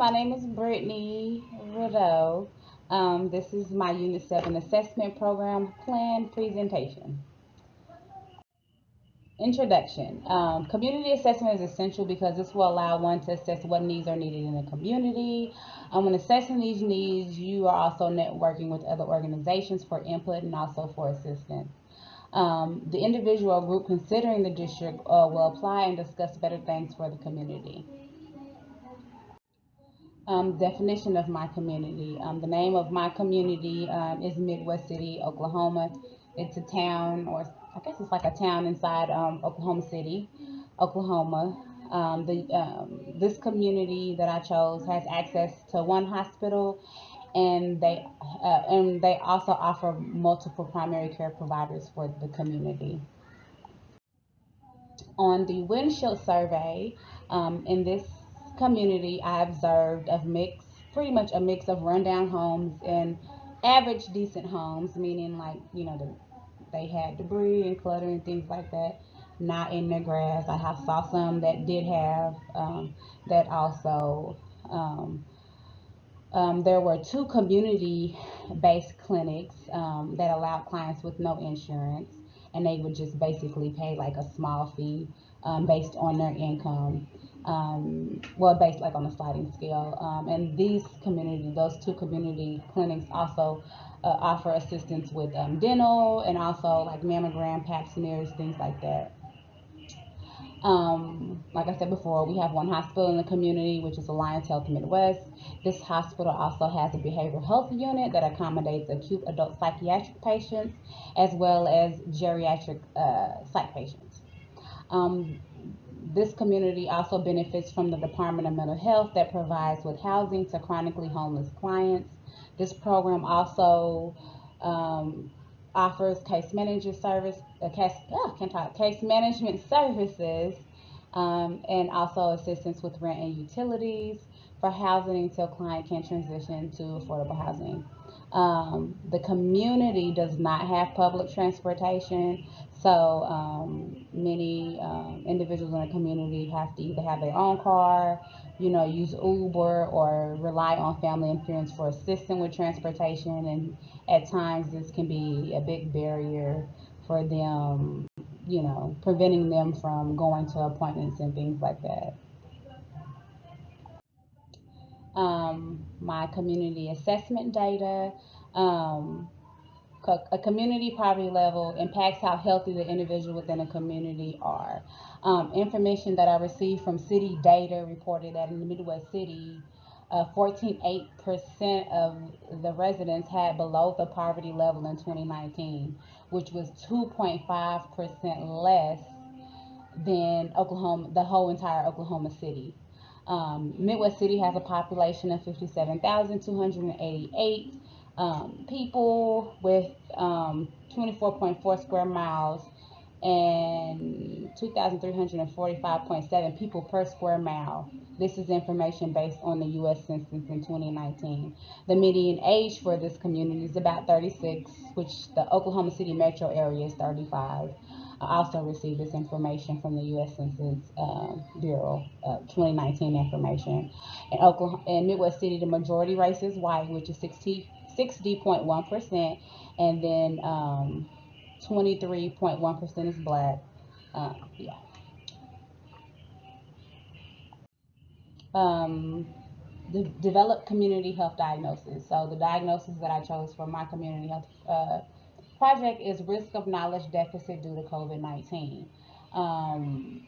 My name is Brittany Rideau. This is my Unit 7 Assessment Program Plan presentation. Introduction. Community assessment is essential because this will allow one to assess what needs are needed in the community. When assessing these needs, you are also networking with other organizations for input and also for assistance. The individual or group considering the district will apply and discuss better things for the community. Definition of my community. The name of my community is Midwest City, Oklahoma. It's a town, or I guess it's like a town inside Oklahoma City, Oklahoma. This community that I chose has access to one hospital, and they also offer multiple primary care providers for the community. On the windshield survey, in this community, I observed pretty much a mix of rundown homes and average decent homes, meaning like, they had debris and clutter and things like that, not in the grass. I have saw some that did have that also. Um, there were two community-based clinics that allowed clients with no insurance, and they would just basically pay like a small fee based on their income. Well, based like on a sliding scale. And those two community clinics also offer assistance with dental and also like mammogram, pap smears, things like that. Like I said before, we have one hospital in the community, which is Alliance Health Midwest. This hospital also has a behavioral health unit that accommodates acute adult psychiatric patients as well as geriatric psych patients. Um, this community also benefits from the Department of Mental Health that provides with housing to chronically homeless clients. This program also um, offers case management services, and also assistance with rent and utilities for housing until client can transition to affordable housing. The community does not have public transportation, so many individuals in the community have to either have their own car, use Uber, or rely on family and friends for assistance with transportation. And at times, this can be a big barrier for them, preventing them from going to appointments and things like that. My community assessment data. Um, a community poverty level impacts how healthy the individual within a community are. Information that I received from city data reported that in the Midwest City, 14.8% of the residents had below the poverty level in 2019, which was 2.5% less than Oklahoma, the whole entire Oklahoma City. Midwest City has a population of 57,288 people with 24.4 square miles and 2,345.7 people per square mile. This is information based on the U.S. Census in 2019. The median age for this community is about 36, which the Oklahoma City metro area is 35. I also received this information from the U.S. Census Bureau, 2019 information. In Midwest City, the majority race is white, which is 60.1%, and then 23.1% is black. Yeah. Um, the developed community health diagnosis. So the diagnosis that I chose for my community health project is risk of knowledge deficit due to COVID-19. Um,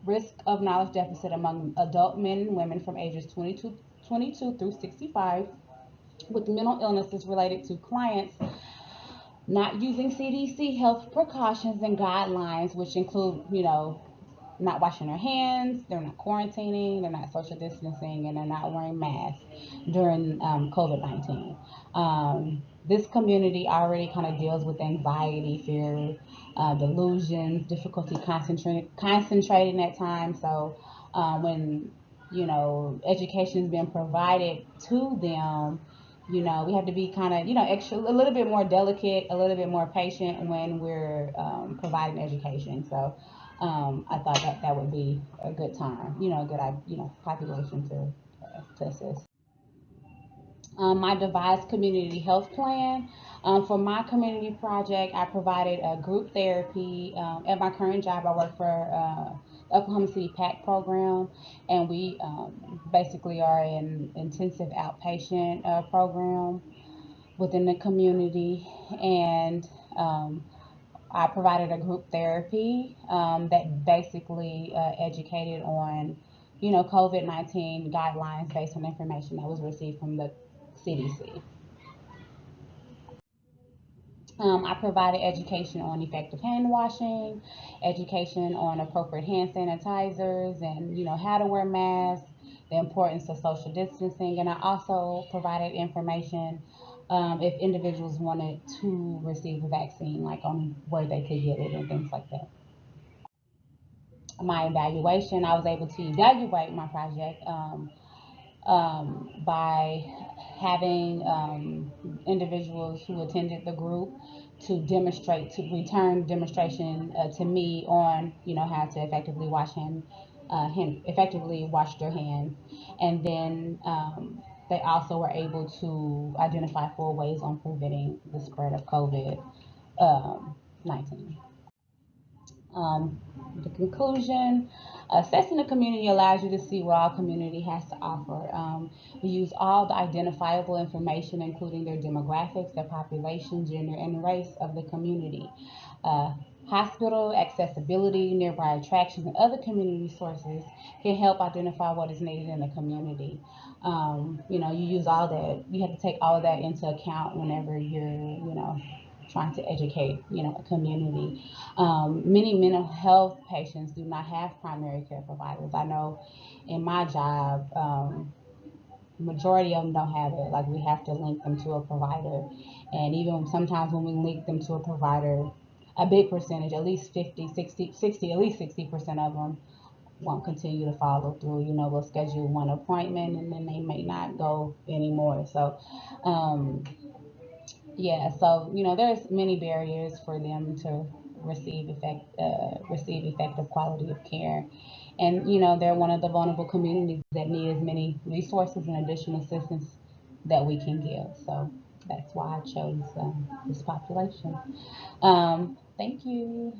Risk of knowledge deficit among adult men and women from ages 22 through 65 with mental illnesses related to clients not using CDC health precautions and guidelines, which include, not washing their hands, they're not quarantining, they're not social distancing, and they're not wearing masks during COVID 19. This community already kind of deals with anxiety, fear, delusions, difficulty concentrating at times. So when education is being provided to them, we have to be kind of, extra, a little bit more delicate, a little bit more patient when we're providing education. So I thought that that would be a good time, a good, population to assist. My devised community health plan. For my community project, I provided a group therapy. At my current job, I work for Oklahoma City PAC program, and we basically are an intensive outpatient program within the community. And I provided a group therapy that basically educated on, COVID-19 guidelines based on information that was received from the CDC. I provided education on effective hand washing, education on appropriate hand sanitizers, and how to wear masks, the importance of social distancing, and I also provided information if individuals wanted to receive a vaccine, like on where they could get it and things like that. My evaluation, I was able to evaluate my project by having individuals who attended the group to demonstrate, to return demonstration to me on, how to effectively wash their hands, and then they also were able to identify 4 ways on preventing the spread of COVID 19. The conclusion, assessing the community allows you to see what our community has to offer. We use all the identifiable information, including their demographics, their population, gender, and race of the community. Uh, Hospital accessibility, nearby attractions, and other community sources can help identify what is needed in the community. You use all that. You have to take all of that into account whenever you're, trying to educate, a community. Many mental health patients do not have primary care providers. I know in my job, majority of them don't have it. Like, we have to link them to a provider, and even sometimes when we link them to a provider, a big percentage, at least 50, 60, 60, at least 60% of them won't continue to follow through. We'll schedule one appointment and then they may not go anymore. So, yeah, so there's many barriers for them to receive effective quality of care, and they're one of the vulnerable communities that need as many resources and additional assistance that we can give. So that's why I chose this population. Thank you.